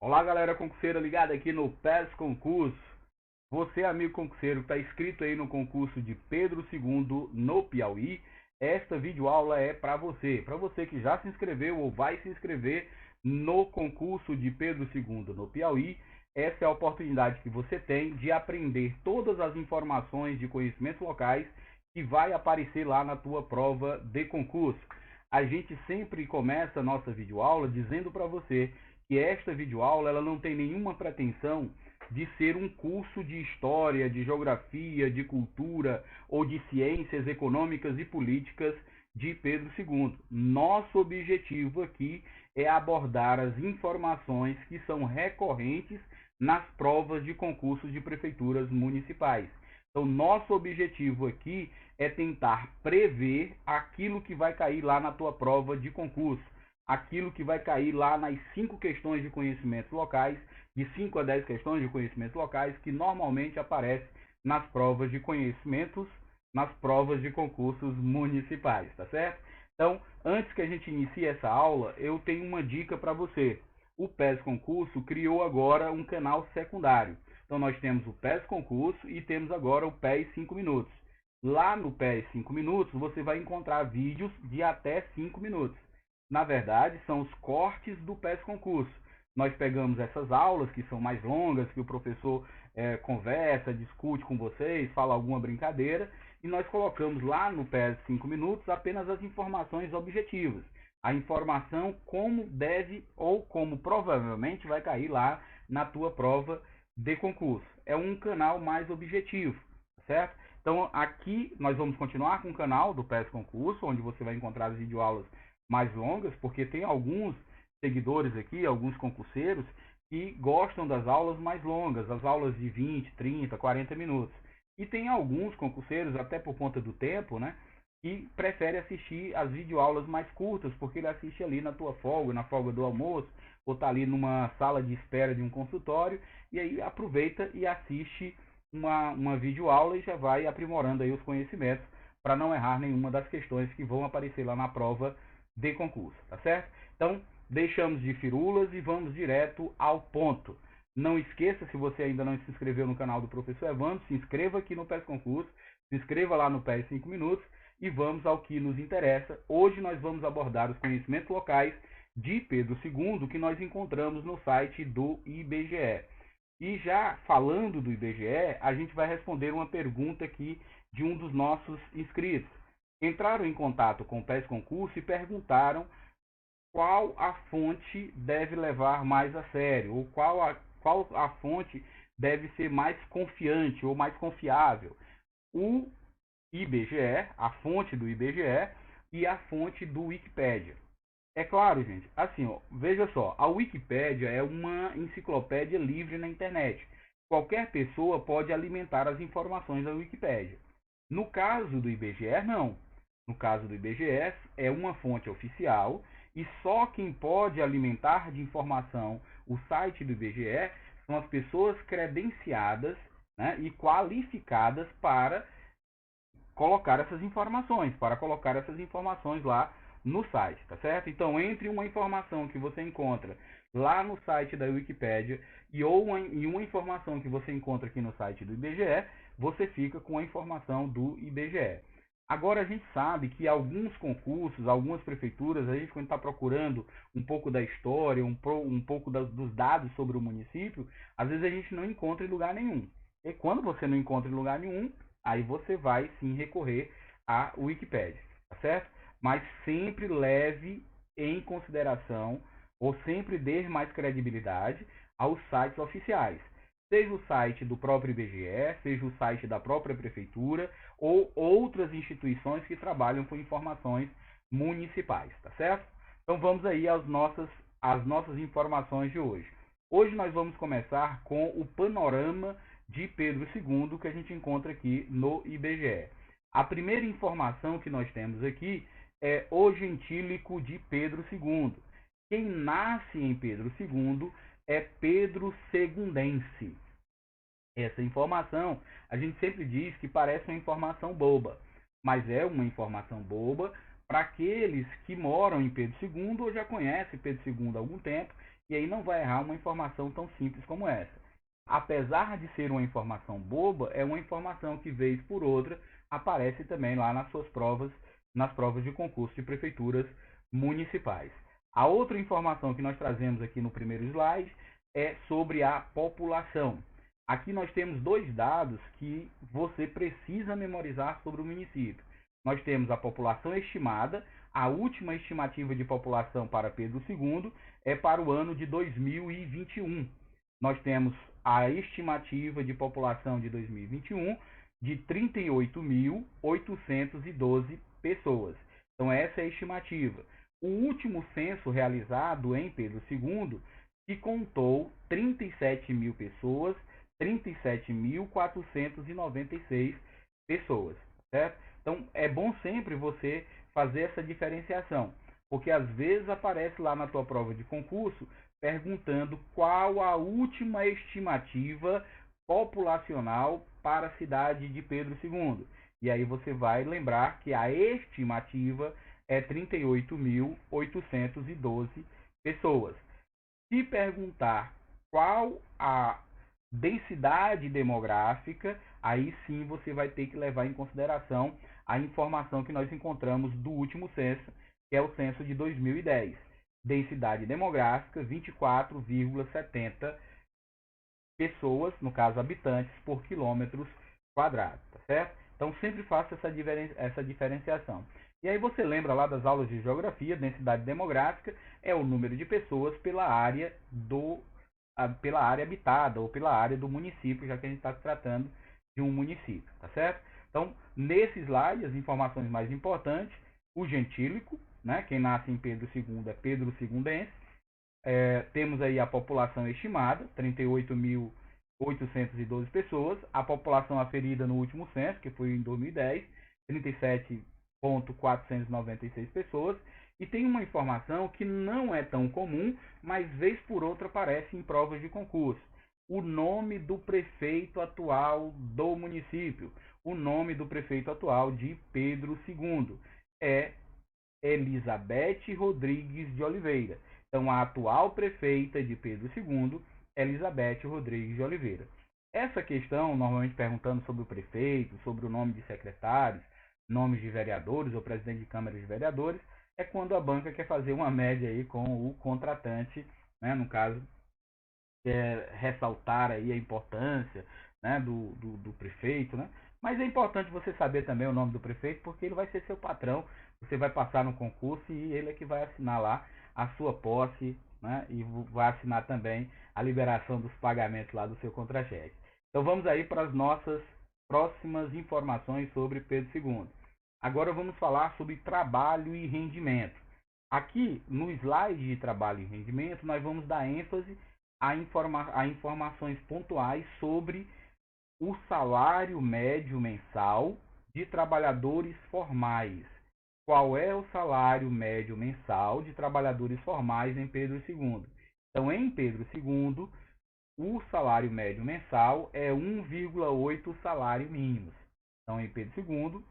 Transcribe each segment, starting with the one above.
Olá, galera concurseira ligada aqui no PES Concurso. Você, amigo concurseiro, que está inscrito aí no concurso de Pedro II no Piauí, esta videoaula é para você. Para você que já se inscreveu ou vai se inscrever no concurso de Pedro II no Piauí, essa é a oportunidade que você tem de aprender todas as informações de conhecimentos locais que vai aparecer lá na tua prova de concurso. A gente sempre começa a nossa videoaula dizendo para você que esta videoaula ela não tem nenhuma pretensão de ser um curso de história, de geografia, de cultura ou de ciências econômicas e políticas de Pedro II. Nosso objetivo aqui é abordar as informações que são recorrentes nas provas de concursos de prefeituras municipais. Então, nosso objetivo aqui é tentar prever aquilo que vai cair lá na tua prova de concurso, aquilo que vai cair lá nas 5 questões de conhecimentos locais, de 5 a 10 questões de conhecimentos locais, que normalmente aparece nas provas de conhecimentos, nas provas de concursos municipais, tá certo? Então, antes que a gente inicie essa aula, eu tenho uma dica para você. O PES Concurso criou agora um canal secundário. Então, nós temos o PES Concurso e temos agora o PES 5 minutos. Lá no PES 5 minutos, você vai encontrar vídeos de até 5 minutos. Na verdade, são os cortes do PES Concurso. Nós pegamos essas aulas que são mais longas, que o professor conversa, discute com vocês, fala alguma brincadeira, e nós colocamos lá no PES 5 minutos apenas as informações objetivas. A informação como deve ou como provavelmente vai cair lá na tua prova de concurso. É um canal mais objetivo, certo? Então aqui nós vamos continuar com o canal do PES Concurso, onde você vai encontrar as videoaulas mais longas, porque tem alguns seguidores aqui, alguns concurseiros, que gostam das aulas mais longas, as aulas de 20, 30, 40 minutos. E tem alguns concurseiros, até por conta do tempo, né, que preferem assistir as videoaulas mais curtas, porque ele assiste ali na tua folga, na folga do almoço, ou está ali numa sala de espera de um consultório, e aí aproveita e assiste uma videoaula e já vai aprimorando aí os conhecimentos para não errar nenhuma das questões que vão aparecer lá na prova de concurso, tá certo? Então, deixamos de firulas e vamos direto ao ponto. Não esqueça, se você ainda não se inscreveu no canal do Professor Evandro, se inscreva aqui no PES Concurso, se inscreva lá no PES 5 minutos e vamos ao que nos interessa. Hoje nós vamos abordar os conhecimentos locais de Pedro II que nós encontramos no site do IBGE. E já falando do IBGE, a gente vai responder uma pergunta aqui de um dos nossos inscritos. Entraram em contato com o PES Concurso e perguntaram qual a fonte deve levar mais a sério, ou qual a fonte deve ser mais confiante ou mais confiável. O IBGE, a fonte do IBGE e a fonte do Wikipédia. É claro, gente, assim, ó, veja só, a Wikipédia é uma enciclopédia livre na internet. Qualquer pessoa pode alimentar as informações da Wikipédia. No caso do IBGE, não. No caso do IBGE, é uma fonte oficial e só quem pode alimentar de informação o site do IBGE são as pessoas credenciadas, né, e qualificadas para colocar essas informações lá no site, tá certo? Então, entre uma informação que você encontra lá no site da Wikipédia e uma informação que você encontra aqui no site do IBGE, você fica com a informação do IBGE. Agora a gente sabe que alguns concursos, algumas prefeituras, a gente quando está procurando um pouco da história, um pouco dos dados sobre o município, às vezes a gente não encontra em lugar nenhum. E quando você não encontra em lugar nenhum, aí você vai sim recorrer à Wikipédia, tá certo? Mas sempre leve em consideração ou sempre dê mais credibilidade aos sites oficiais. Seja o site do próprio IBGE, seja o site da própria prefeitura ou outras instituições que trabalham com informações municipais, tá certo? Então vamos aí às nossas informações de hoje. Hoje nós vamos começar com o panorama de Pedro II que a gente encontra aqui no IBGE. A primeira informação que nós temos aqui é o gentílico de Pedro II. Quem nasce em Pedro II é Pedro Segundense. Essa informação, a gente sempre diz que parece uma informação boba, mas é uma informação boba para aqueles que moram em Pedro II ou já conhecem Pedro II há algum tempo E aí não vai errar uma informação tão simples como essa. Apesar de ser uma informação boba, é uma informação que, vez por outra, aparece também lá nas suas provas, nas provas de concurso de prefeituras municipais. A outra informação que nós trazemos aqui no primeiro slide é sobre a população. Aqui nós temos dois dados que você precisa memorizar sobre o município. Nós temos a população estimada. A última estimativa de população para Pedro II é para o ano de 2021. Nós temos a estimativa de população de 2021 de 38.812 pessoas. Então essa é a estimativa. O último censo realizado em Pedro II, que contou 37 mil pessoas, 37.496 pessoas, certo? Então é bom sempre você fazer essa diferenciação, porque às vezes aparece lá na tua prova de concurso perguntando qual a última estimativa populacional para a cidade de Pedro II. E aí você vai lembrar que a estimativa é 38.812 pessoas. Se perguntar qual a densidade demográfica, aí sim você vai ter que levar em consideração a informação que nós encontramos do último censo, que é o censo de 2010. Densidade demográfica, 24,70 pessoas, no caso habitantes, por quilômetros quadrados, tá certo? Então sempre faça essa diferenciação. E aí você lembra lá das aulas de geografia, densidade demográfica é o número de pessoas pela área habitada ou pela área do município, já que a gente está tratando de um município, tá certo? Então, nesse slide, as informações mais importantes, o gentílico, né? Quem nasce em Pedro II é Pedro IIense. Temos aí a população estimada, 38.812 pessoas. A população aferida no último censo, que foi em 2010, 37.496 pessoas. E tem uma informação que não é tão comum, mas vez por outra aparece em provas de concurso. O nome do prefeito atual do município. O nome do prefeito atual de Pedro II é Elizabeth Rodrigues de Oliveira. Então, a atual prefeita de Pedro II, Elizabeth Rodrigues de Oliveira. Essa questão, normalmente perguntando sobre o prefeito, sobre o nome de secretários, nomes de vereadores ou presidente de Câmara de Vereadores, é quando a banca quer fazer uma média aí com o contratante, né, no caso, quer ressaltar aí a importância, né, do prefeito, né? Mas é importante você saber também o nome do prefeito, porque ele vai ser seu patrão, você vai passar no concurso e ele é que vai assinar lá a sua posse, né? E vai assinar também a liberação dos pagamentos lá do seu contra-cheque. Então vamos aí para as nossas próximas informações sobre Pedro II. Agora vamos falar sobre trabalho e rendimento. Aqui no slide de trabalho e rendimento, nós vamos dar ênfase a informações pontuais sobre o salário médio mensal de trabalhadores formais. Qual é o salário médio mensal de trabalhadores formais em Pedro II? Então, em Pedro II, o salário médio mensal é 1,8 salário mínimo. Então, em Pedro II,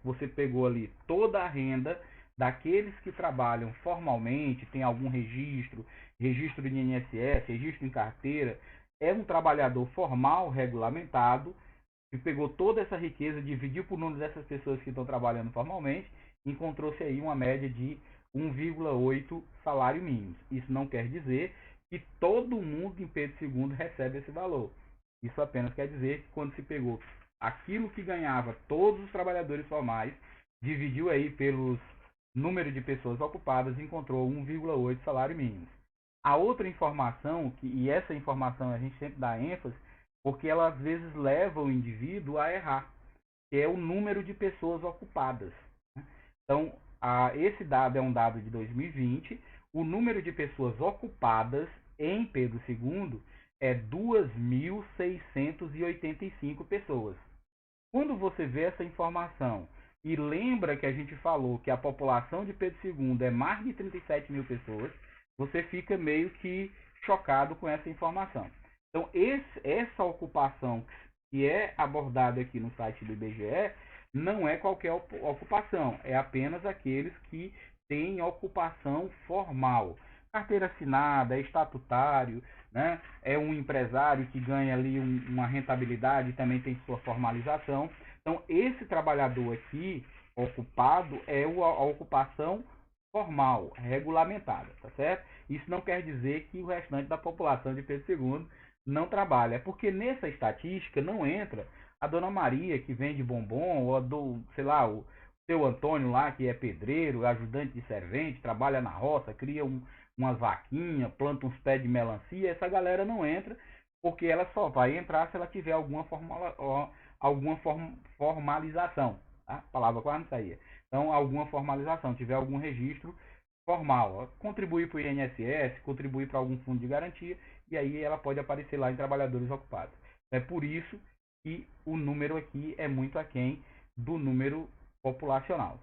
você pegou ali toda a renda daqueles que trabalham formalmente, tem algum registro, registro de INSS, registro em carteira, é um trabalhador formal, regulamentado, que pegou toda essa riqueza, dividiu por número dessas pessoas que estão trabalhando formalmente, encontrou-se aí uma média de 1,8 salário mínimo. Isso não quer dizer que todo mundo em Pedro II recebe esse valor. Isso apenas quer dizer que quando se pegou aquilo que ganhava todos os trabalhadores formais, dividiu aí pelos número de pessoas ocupadas, encontrou 1,8 salário mínimo. A outra informação, e essa informação a gente sempre dá ênfase, porque ela às vezes leva o indivíduo a errar, que é o número de pessoas ocupadas. Então, esse dado é um dado de 2020, o número de pessoas ocupadas em Pedro II é 2.685 pessoas. Quando você vê essa informação e lembra que a gente falou que a população de Pedro II é mais de 37 mil pessoas, você fica meio que chocado com essa informação. Então, essa ocupação que é abordada aqui no site do IBGE não é qualquer ocupação, é apenas aqueles que têm ocupação formal. carteira assinada, é estatutário, né? É um empresário que ganha ali uma rentabilidade e também tem sua formalização. Então, esse trabalhador aqui, ocupado, é a ocupação formal, regulamentada, tá certo? Isso não quer dizer que o restante da população de Pedro II não trabalha, porque nessa estatística não entra a dona Maria que vende bombom, ou a do, sei lá, o seu Antônio lá que é pedreiro, ajudante de servente, trabalha na roça, cria umas vaquinhas, planta uns pés de melancia. Essa galera não entra, porque ela só vai entrar se ela tiver alguma formalização. Tá? A palavra quase não saía. Então, alguma formalização, tiver algum registro formal. Contribuir para o INSS, contribuir para algum fundo de garantia, e aí ela pode aparecer lá em trabalhadores ocupados. É por isso que o número aqui é muito aquém do número populacional.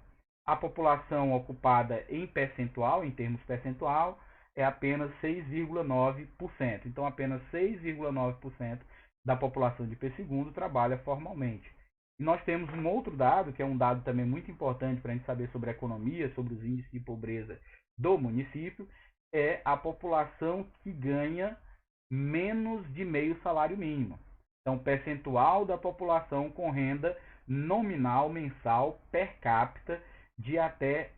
A população ocupada em percentual, em termos percentual, é apenas 6,9%. Então, apenas 6,9% da população de P2 trabalha formalmente. E nós temos um outro dado, que é um dado também muito importante para a gente saber sobre a economia, sobre os índices de pobreza do município, é a população que ganha menos de meio salário mínimo. Então, percentual da população com renda nominal mensal per capita de até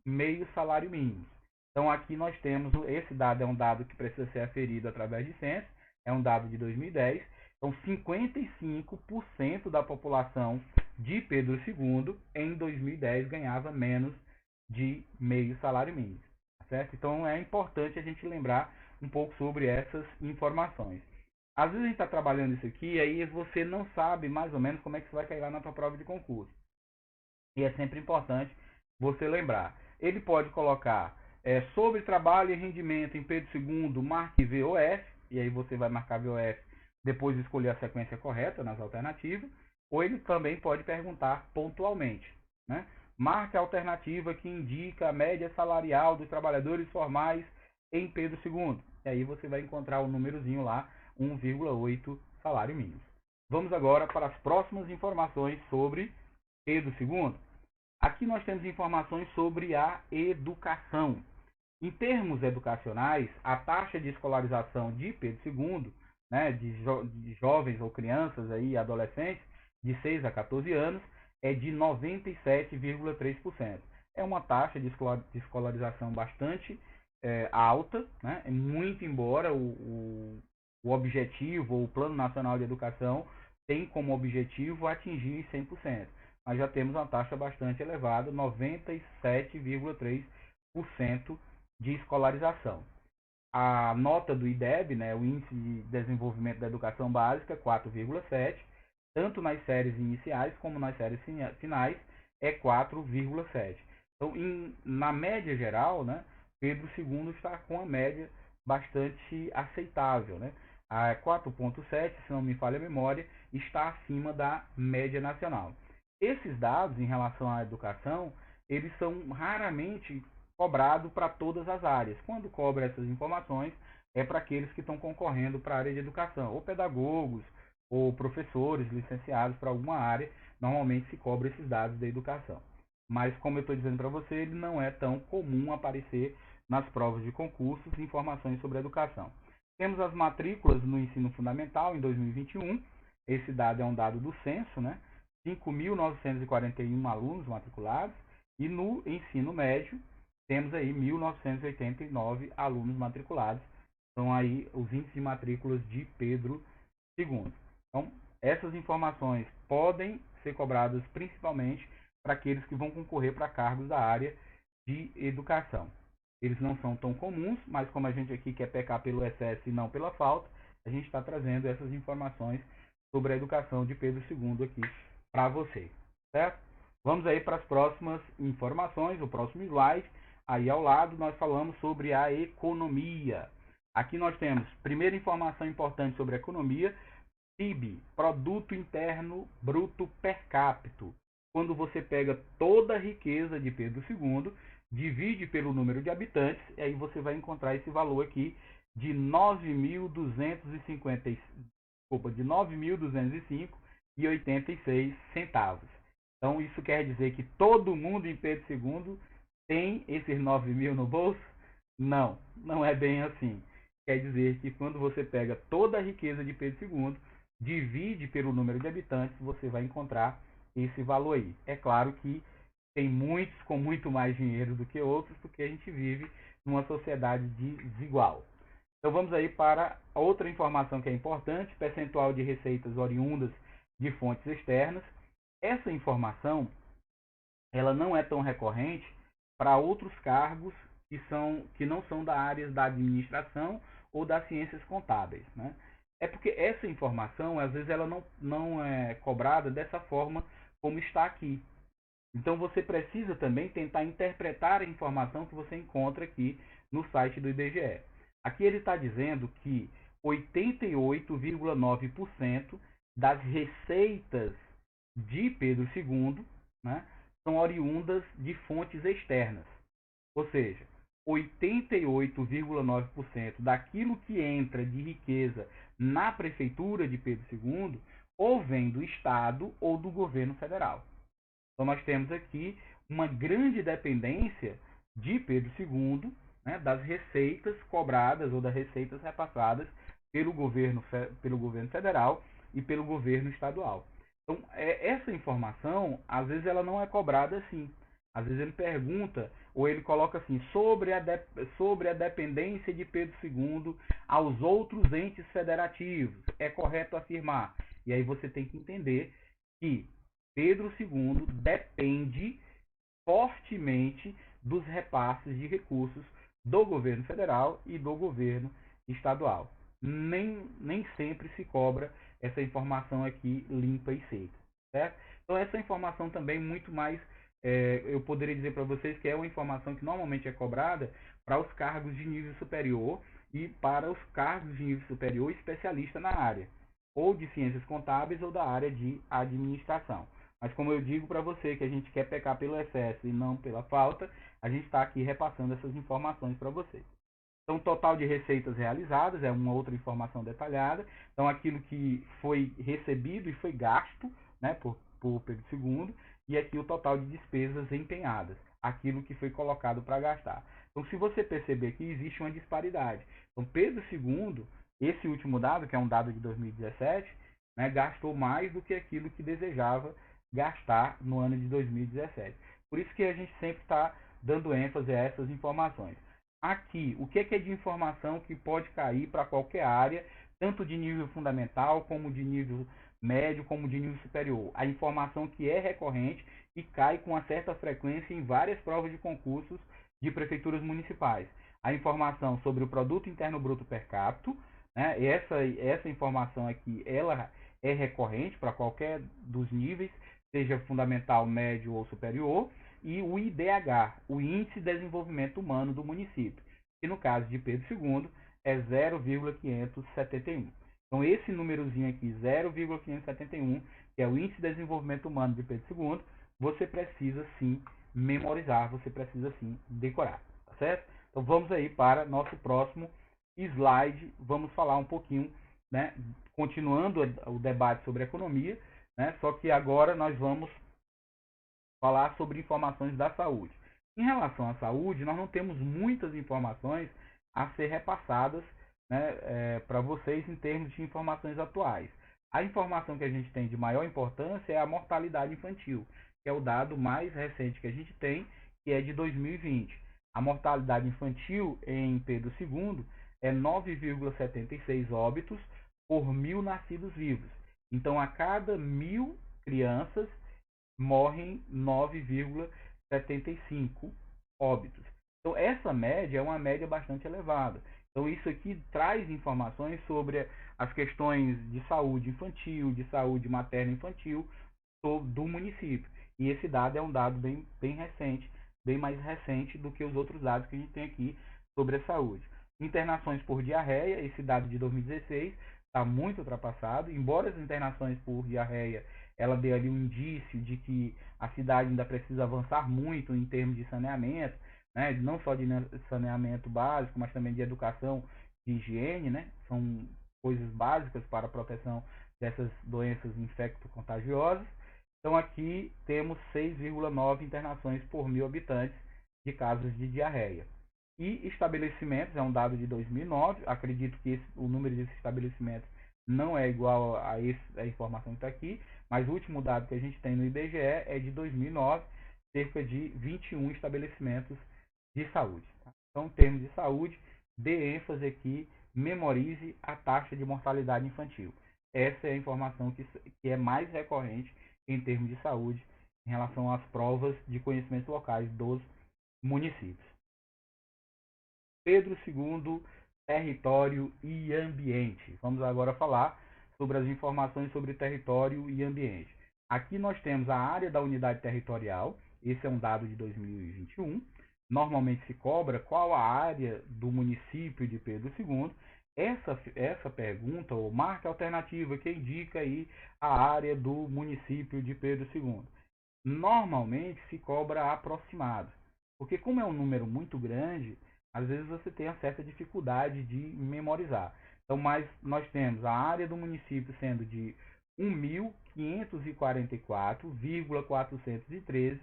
meio salário mínimo. Então, aqui nós temos, esse dado é um dado que precisa ser aferido através de censo, é um dado de 2010. Então, 55% da população de Pedro II em 2010 ganhava menos de meio salário mínimo. Certo? Então, é importante a gente lembrar um pouco sobre essas informações. Às vezes a gente está trabalhando isso aqui e aí você não sabe mais ou menos como é que você vai cair lá na tua prova de concurso. E é sempre importante você lembrar. Ele pode colocar sobre trabalho e rendimento em Pedro II, marque VOF, e aí você vai marcar VOF, depois escolher a sequência correta nas alternativas, ou ele também pode perguntar pontualmente, né? Marque a alternativa que indica a média salarial dos trabalhadores formais em Pedro II. E aí você vai encontrar o númerozinho lá, 1,8 salário mínimo. Vamos agora para as próximas informações sobre Pedro II. Aqui nós temos informações sobre a educação. Em termos educacionais, a taxa de escolarização de Pedro II, né, de jovens ou crianças aí, adolescentes, de 6 a 14 anos, é de 97,3%. É uma taxa de escolarização bastante alta, né? Muito embora o objetivo, ou o Plano Nacional de Educação, tem como objetivo atingir 100%. Mas já temos uma taxa bastante elevada, 97,3% de escolarização. A nota do IDEB, né, o Índice de Desenvolvimento da Educação Básica, 4,7, tanto nas séries iniciais como nas séries finais, é 4,7. Então, na média geral, né, Pedro II está com a média bastante aceitável. Né? A 4,7, se não me falha a memória, está acima da média nacional. Esses dados em relação à educação, eles são raramente cobrados para todas as áreas. Quando cobra essas informações, é para aqueles que estão concorrendo para a área de educação, ou pedagogos, ou professores licenciados para alguma área, normalmente se cobra esses dados da educação. Mas, como eu estou dizendo para você, ele não é tão comum aparecer nas provas de concursos informações sobre a educação. Temos as matrículas no ensino fundamental em 2021. Esse dado é um dado do censo, né? 5.941 alunos matriculados. E no ensino médio, temos aí 1.989 alunos matriculados. São aí os índices de matrículas de Pedro II. Então, essas informações podem ser cobradas principalmente para aqueles que vão concorrer para cargos da área de educação. Eles não são tão comuns, mas como a gente aqui quer pecar pelo excesso e não pela falta, a gente está trazendo essas informações sobre a educação de Pedro II aqui para você, certo? Vamos aí para as próximas informações, o próximo slide. Aí ao lado nós falamos sobre a economia. Aqui nós temos, primeira informação importante sobre a economia, PIB, Produto Interno Bruto Per Capita. Quando você pega toda a riqueza de Pedro II, divide pelo número de habitantes, e aí você vai encontrar esse valor aqui de 9.205,86 centavos. Então isso quer dizer que todo mundo em Pedro II tem esses 9 mil no bolso? Não, não é bem assim. Quer dizer que quando você pega toda a riqueza de Pedro II, divide pelo número de habitantes, você vai encontrar esse valor aí. É claro que tem muitos com muito mais dinheiro do que outros, porque a gente vive numa sociedade desigual. Então vamos aí para outra informação que é importante, percentual de receitas oriundas de fontes externas. Essa informação, ela não é tão recorrente para outros cargos que não são da área da administração ou das ciências contábeis, né? É porque essa informação, às vezes, ela não é cobrada dessa forma como está aqui. Então você precisa também tentar interpretar a informação que você encontra aqui no site do IBGE. Aqui ele está dizendo que 88,9% das receitas de Pedro II, né, são oriundas de fontes externas. Ou seja, 88,9% daquilo que entra de riqueza na prefeitura de Pedro II ou vem do Estado ou do governo federal. Então nós temos aqui uma grande dependência de Pedro II, né, das receitas cobradas ou das receitas repassadas pelo governo federal e pelo governo estadual. Então, essa informação, às vezes, ela não é cobrada assim. Às vezes ele pergunta, ou ele coloca assim, sobre a dependência de Pedro II aos outros entes federativos. É correto afirmar. E aí você tem que entender que Pedro II depende fortemente dos repasses de recursos do governo federal e do governo estadual. Nem sempre se cobra essa informação aqui limpa e seca, certo? Então essa informação também muito mais, eu poderia dizer para vocês que é uma informação que normalmente é cobrada para os cargos de nível superior e para os cargos de nível superior especialista na área, ou de ciências contábeis ou da área de administração. Mas como eu digo para você que a gente quer pecar pelo excesso e não pela falta, a gente está aqui repassando essas informações para vocês. Então, total de receitas realizadas é uma outra informação detalhada. Então, aquilo que foi recebido e foi gasto, né, por Pedro II, e aqui o total de despesas empenhadas, aquilo que foi colocado para gastar. Então, se você perceber que existe uma disparidade. Então, Pedro II, esse último dado, que é um dado de 2017, né, gastou mais do que aquilo que desejava gastar no ano de 2017. Por isso que a gente sempre está dando ênfase a essas informações. Aqui, o que é de informação que pode cair para qualquer área, tanto de nível fundamental, como de nível médio, como de nível superior. A informação que é recorrente e cai com uma certa frequência em várias provas de concursos de prefeituras municipais. A informação sobre o produto interno bruto per capita, né? Essa informação aqui, ela é recorrente para qualquer dos níveis, seja fundamental, médio ou superior, e o IDH, o Índice de Desenvolvimento Humano do município, que no caso de Pedro II é 0,571. Então esse númerozinho aqui, 0,571, que é o Índice de Desenvolvimento Humano de Pedro II, você precisa sim memorizar, você precisa sim decorar, tá certo? Então vamos aí para nosso próximo slide, vamos falar um pouquinho, né, continuando o debate sobre economia, né, só que agora nós vamos falar sobre informações da saúde. Em relação à saúde, nós não temos muitas informações a ser repassadas, né, para vocês em termos de informações atuais. A informação que a gente tem de maior importância é a mortalidade infantil, que é o dado mais recente que a gente tem, que é de 2020. A mortalidade infantil em Pedro II é 9,76 óbitos por 1.000 nascidos vivos. Então, a cada 1.000 crianças, morrem 9,75 óbitos. Então, essa média é uma média bastante elevada. Então, isso aqui traz informações sobre as questões de saúde infantil, de saúde materno-infantil do município. E esse dado é um dado bem recente, bem mais recente do que os outros dados que a gente tem aqui sobre a saúde. Internações por diarreia, esse dado de 2016 está muito ultrapassado, embora as internações por diarreia ela dê ali um indício de que a cidade ainda precisa avançar muito em termos de saneamento, né? Não só de saneamento básico, mas também de educação e higiene, né? São coisas básicas para a proteção dessas doenças infecto-contagiosas. Então aqui temos 6,9 internações por 1.000 habitantes de casos de diarreia. E estabelecimentos é um dado de 2009. Acredito que o número de estabelecimentos não é igual a informação que está aqui, mas o último dado que a gente tem no IBGE é de 2009, cerca de 21 estabelecimentos de saúde. Tá? Então, em termos de saúde, dê ênfase aqui, memorize a taxa de mortalidade infantil. Essa é a informação que é mais recorrente em termos de saúde em relação às provas de conhecimentos locais dos municípios. Pedro II, território e ambiente. Vamos agora falar sobre as informações sobre território e ambiente. Aqui nós temos a área da unidade territorial, esse é um dado de 2021. Normalmente se cobra qual a área do município de Pedro II. Essa pergunta, ou marca alternativa, que indica aí a área do município de Pedro II. Normalmente se cobra aproximado, porque como é um número muito grande, às vezes você tem uma certa dificuldade de memorizar. Então, mas nós temos a área do município sendo de 1.544,413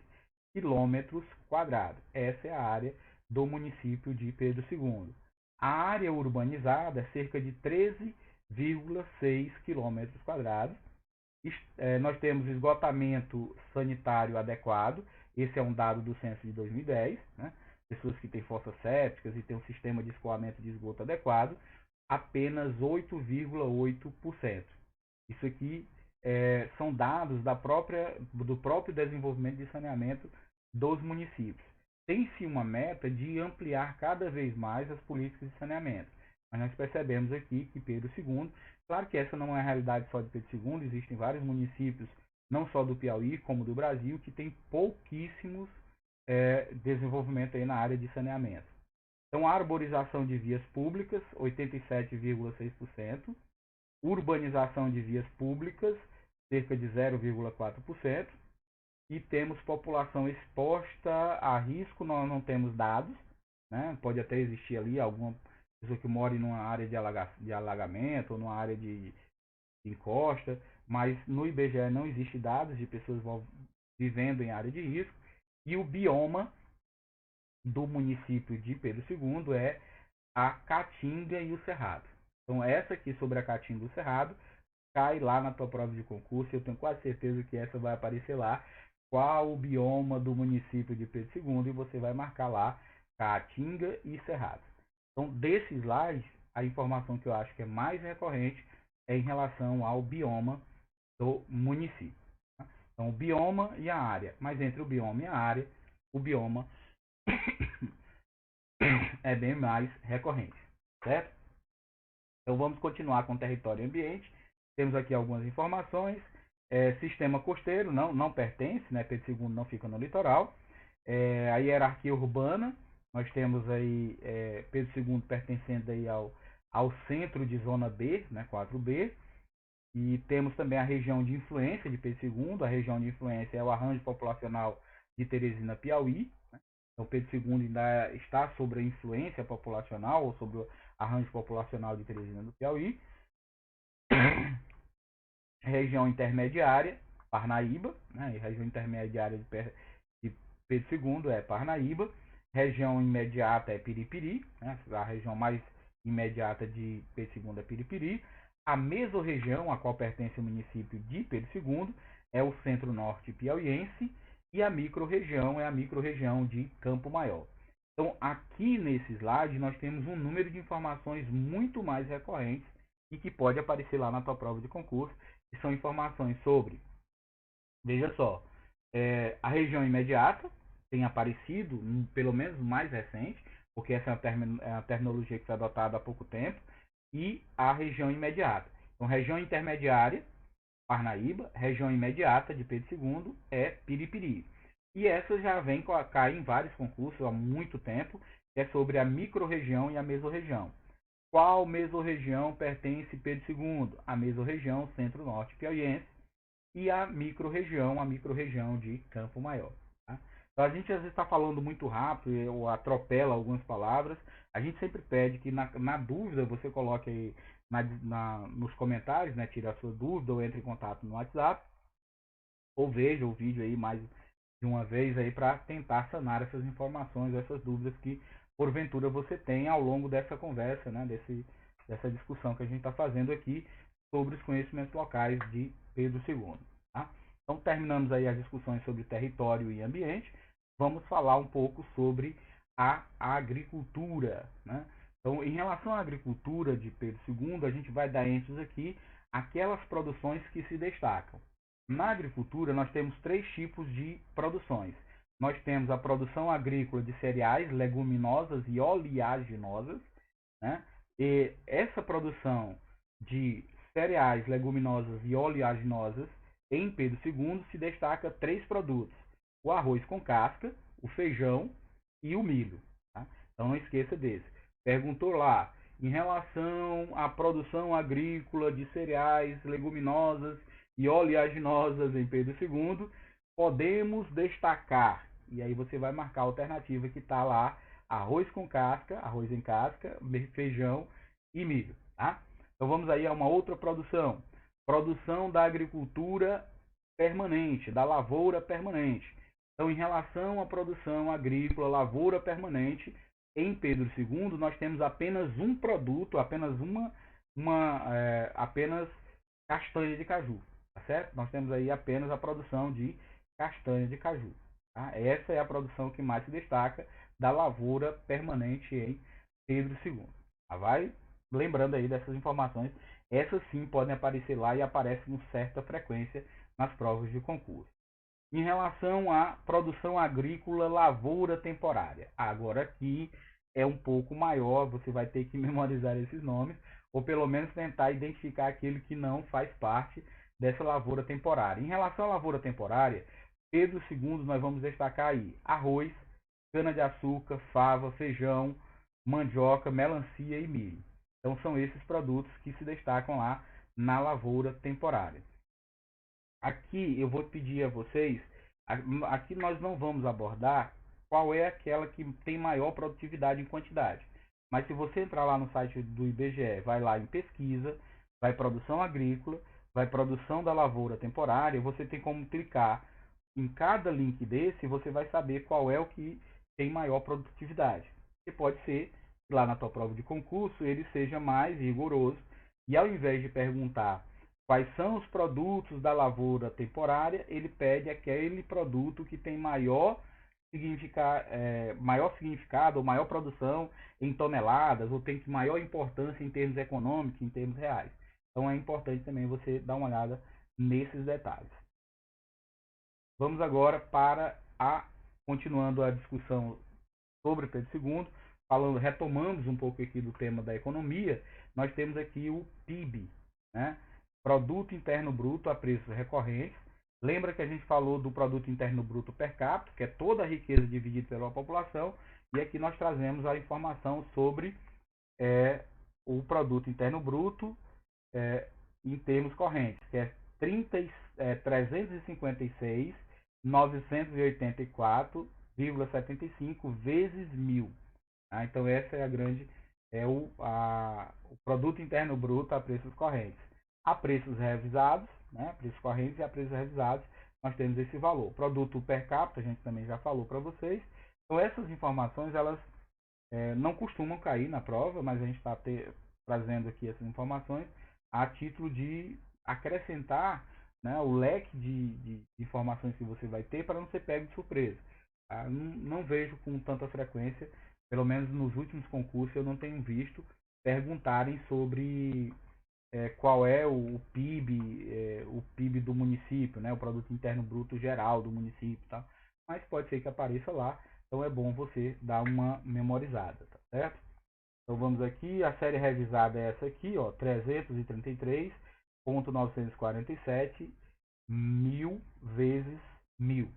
quilômetros quadrados. Essa é a área do município de Pedro II. A área urbanizada é cerca de 13,6 quilômetros quadrados. Nós temos esgotamento sanitário adequado. Esse é um dado do censo de 2010. Né? Pessoas que têm fossas sépticas e têm um sistema de escoamento de esgoto adequado, apenas 8,8%. Isso aqui são dados do próprio desenvolvimento de saneamento dos municípios. Tem-se uma meta de ampliar cada vez mais as políticas de saneamento. Mas nós percebemos aqui que Pedro II, claro que essa não é a realidade só de Pedro II, existem vários municípios, não só do Piauí, como do Brasil, que tem pouquíssimos desenvolvimento aí na área de saneamento. Então, a arborização de vias públicas, 87,6%. Urbanização de vias públicas, cerca de 0,4%. E temos população exposta a risco, nós não temos dados. Né? Pode até existir ali alguma pessoa que mora em uma área de alagamento ou numa área de encosta, mas no IBGE não existe dados de pessoas vivendo em área de risco. E o bioma do município de Pedro II é a Caatinga e o Cerrado. Então, essa aqui sobre a Caatinga e o Cerrado cai lá na tua prova de concurso. Eu tenho quase certeza que essa vai aparecer lá. Qual o bioma do município de Pedro II? E você vai marcar lá Caatinga e Cerrado. Então, desses slides, a informação que eu acho que é mais recorrente é em relação ao bioma do município. Tá? Então, o bioma e a área. Mas entre o bioma e a área, o bioma é bem mais recorrente, certo? Então vamos continuar com território e ambiente. Temos aqui algumas informações. Sistema costeiro não pertence, né? Pedro II não fica no litoral. A hierarquia urbana, nós temos aí Pedro II pertencendo aí ao centro de zona B, né? 4B. E temos também a região de influência de Pedro II. A região de influência é o arranjo populacional de Teresina, Piauí. Né? Então, Pedro II ainda está sobre a influência populacional ou sobre o arranjo populacional de Teresina do Piauí. Região intermediária, Parnaíba. Né? Região intermediária de Pedro II é Parnaíba. Região imediata é Piripiri. Né? A região mais imediata de Pedro II é Piripiri. A mesorregião a qual pertence o município de Pedro II é o centro-norte piauiense. E a microrregião é a microrregião de Campo Maior. Então, aqui nesse slide, nós temos um número de informações muito mais recorrentes e que pode aparecer lá na tua prova de concurso, que são informações sobre, veja só, a região imediata tem aparecido, pelo menos mais recente, porque essa é a terminologia que foi adotada há pouco tempo, e a região imediata. Então, região intermediária, Parnaíba, região imediata de Pedro II é Piripiri. E essa já vem cair em vários concursos há muito tempo, que é sobre a microrregião e a mesorregião. Qual mesorregião pertence Pedro II? A mesorregião centro-norte piauiense e a microrregião de Campo Maior. Tá? Então a gente às vezes está falando muito rápido ou atropela algumas palavras. A gente sempre pede que na dúvida você coloque aí nos comentários, né, tire a sua dúvida ou entre em contato no WhatsApp ou veja o vídeo aí mais de uma vez aí para tentar sanar essas informações, essas dúvidas que porventura você tem ao longo dessa conversa, né, dessa discussão que a gente está fazendo aqui sobre os conhecimentos locais de Pedro II. Tá? Então terminamos aí as discussões sobre território e ambiente, vamos falar um pouco sobre a agricultura. Né? Então, em relação à agricultura de Pedro II, a gente vai dar ênfase aqui àquelas produções que se destacam. Na agricultura, nós temos três tipos de produções. Nós temos a produção agrícola de cereais, leguminosas e oleaginosas. Né? E essa produção de cereais, leguminosas e oleaginosas em Pedro II se destaca três produtos: o arroz com casca, o feijão e o milho. Tá? Então não esqueça desse. Perguntou lá, em relação à produção agrícola de cereais, leguminosas e oleaginosas em Pedro II, podemos destacar, e aí você vai marcar a alternativa que está lá: arroz com casca, arroz em casca, feijão e milho. Tá? Então vamos aí a uma outra produção. Produção da agricultura permanente, da lavoura permanente. Então, em relação à produção agrícola, lavoura permanente, em Pedro II, nós temos apenas um produto, apenas apenas castanha de caju, tá certo? Nós temos aí apenas a produção de castanha de caju. Tá? Essa é a produção que mais se destaca da lavoura permanente em Pedro II. Tá? Vai lembrando aí dessas informações, essas sim podem aparecer lá e aparecem com certa frequência nas provas de concurso. Em relação à produção agrícola lavoura temporária, agora aqui é um pouco maior, você vai ter que memorizar esses nomes, ou pelo menos tentar identificar aquele que não faz parte dessa lavoura temporária. Em relação à lavoura temporária, Pedro II, nós vamos destacar aí arroz, cana-de-açúcar, fava, feijão, mandioca, melancia e milho. Então são esses produtos que se destacam lá na lavoura temporária. Aqui eu vou pedir a vocês, aqui nós não vamos abordar qual é aquela que tem maior produtividade em quantidade. Mas se você entrar lá no site do IBGE, vai lá em pesquisa, vai produção agrícola, vai produção da lavoura temporária, você tem como clicar em cada link desse, você vai saber qual é o que tem maior produtividade. E pode ser que lá na tua prova de concurso ele seja mais rigoroso e ao invés de perguntar quais são os produtos da lavoura temporária, ele pede aquele produto que tem maior significado ou maior produção em toneladas, ou tem maior importância em termos econômicos, em termos reais. Então é importante também você dar uma olhada nesses detalhes. Vamos agora para continuando a discussão sobre Pedro II, retomamos um pouco aqui do tema da economia, nós temos aqui o PIB, né? Produto Interno Bruto a preços recorrentes. Lembra que a gente falou do Produto Interno Bruto per capita, que é toda a riqueza dividida pela população, e aqui nós trazemos a informação sobre o Produto Interno Bruto em termos correntes, que é 356.984,75 vezes 1.000. Tá? Então essa é a grande o produto interno bruto a preços correntes. A preços revisados, né, preços correntes e a preços revisados, nós temos esse valor. Produto per capita, a gente também já falou para vocês. Então essas informações elas não costumam cair na prova, mas a gente está trazendo aqui essas informações a título de acrescentar, né, o leque de informações que você vai ter para não ser pego de surpresa. Tá? Não vejo com tanta frequência, pelo menos nos últimos concursos eu não tenho visto perguntarem sobre qual é o PIB do município, né, o Produto Interno Bruto Geral do município. Tá? Mas pode ser que apareça lá, então é bom você dar uma memorizada, tá certo? Então vamos aqui, a série revisada é essa aqui, ó, 333.947 mil vezes 1.000.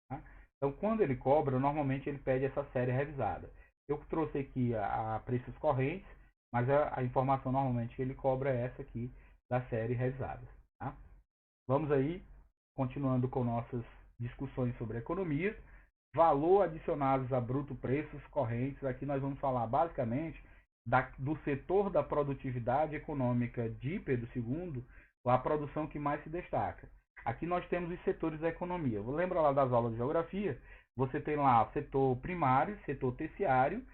Tá? Então quando ele cobra, normalmente ele pede essa série revisada. Eu trouxe aqui a preços correntes, mas a informação normalmente que ele cobra é essa aqui da série revisada. Tá? Vamos aí, continuando com nossas discussões sobre economia. Valor adicionados a bruto preços correntes. Aqui nós vamos falar basicamente do setor da produtividade econômica de Pedro II, a produção que mais se destaca. Aqui nós temos os setores da economia. Lembra lá das aulas de geografia? Você tem lá setor primário, setor terciário,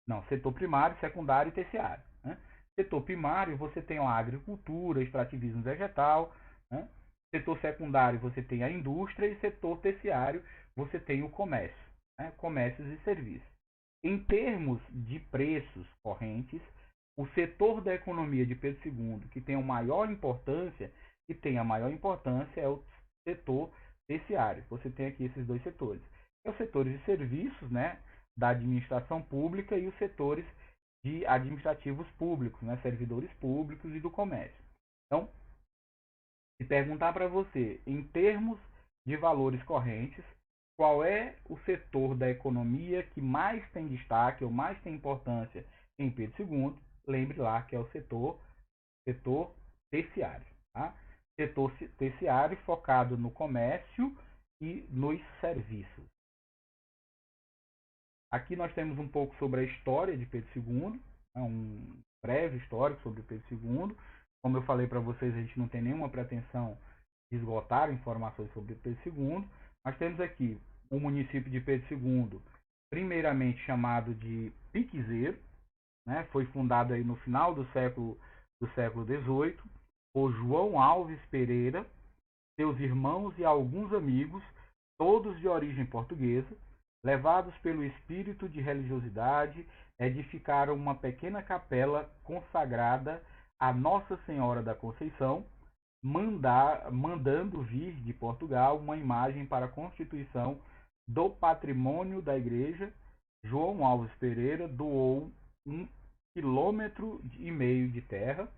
não, setor primário, secundário e terciário. Né? Setor primário, você tem lá a agricultura, extrativismo vegetal. Né? Setor secundário, você tem a indústria. E setor terciário, você tem o comércio, né? Comércios e serviços. Em termos de preços correntes, o setor da economia de Pedro II, que tem a maior importância, é o setor terciário. Você tem aqui esses dois setores. É os setores de serviços, né, da administração pública e os setores de administrativos públicos, né, servidores públicos e do comércio. Então, se perguntar para você, em termos de valores correntes, qual é o setor da economia que mais tem destaque ou mais tem importância em Pedro II, lembre lá que é o setor terciário. Tá? Setor terciário focado no comércio e nos serviços. Aqui nós temos um pouco sobre a história de Pedro II, um breve histórico sobre Pedro II. Como eu falei para vocês, a gente não tem nenhuma pretensão de esgotar informações sobre Pedro II, mas temos aqui o município de Pedro II, primeiramente chamado de Piquezeiro, né? Foi fundado aí no final do século XVIII por João Alves Pereira, seus irmãos e alguns amigos, todos de origem portuguesa, levados pelo espírito de religiosidade, edificaram uma pequena capela consagrada a Nossa Senhora da Conceição, mandando vir de Portugal uma imagem para a constituição do patrimônio da igreja. João Alves Pereira doou 1,5 km de terra,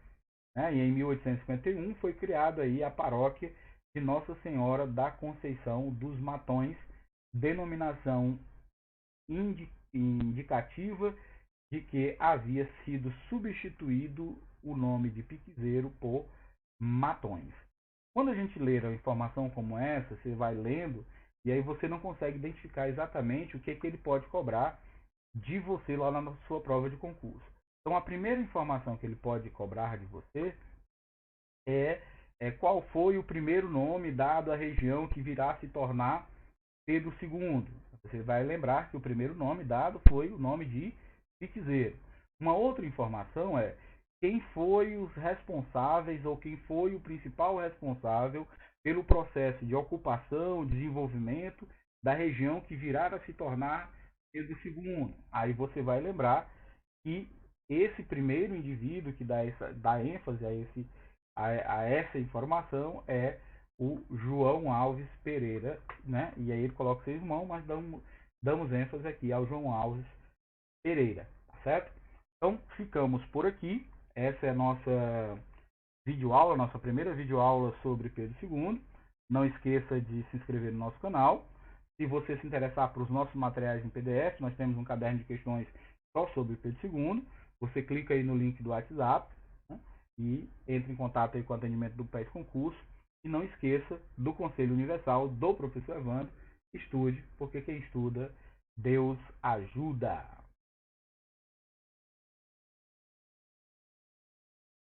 né? E em 1851 foi criada aí a paróquia de Nossa Senhora da Conceição dos Matões, denominação indicativa de que havia sido substituído o nome de Piquezeiro por Matões. Quando a gente lê uma informação como essa, você vai lendo e aí você não consegue identificar exatamente o que ele pode cobrar de você lá na sua prova de concurso. Então, a primeira informação que ele pode cobrar de você é qual foi o primeiro nome dado à região que virá se tornar Pedro II. Você vai lembrar que o primeiro nome dado foi o nome de Piquezeiro. Uma outra informação é quem foi os responsáveis ou quem foi o principal responsável pelo processo de ocupação, desenvolvimento da região que virá a se tornar Pedro II. Aí você vai lembrar que esse primeiro indivíduo que dá ênfase a essa informação é o João Alves Pereira, né? E aí ele coloca seu irmão, mas damos ênfase aqui ao João Alves Pereira, tá certo? Então ficamos por aqui. Essa é a nossa videoaula, nossa primeira videoaula sobre Pedro II. Não esqueça de se inscrever no nosso canal. Se você se interessar por os nossos materiais em PDF, nós temos um caderno de questões só sobre Pedro II. Você clica aí no link do WhatsApp, né, e entre em contato aí com o atendimento do PES Concurso. E não esqueça do Conselho Universal do professor Evandro. Estude, porque quem estuda, Deus ajuda.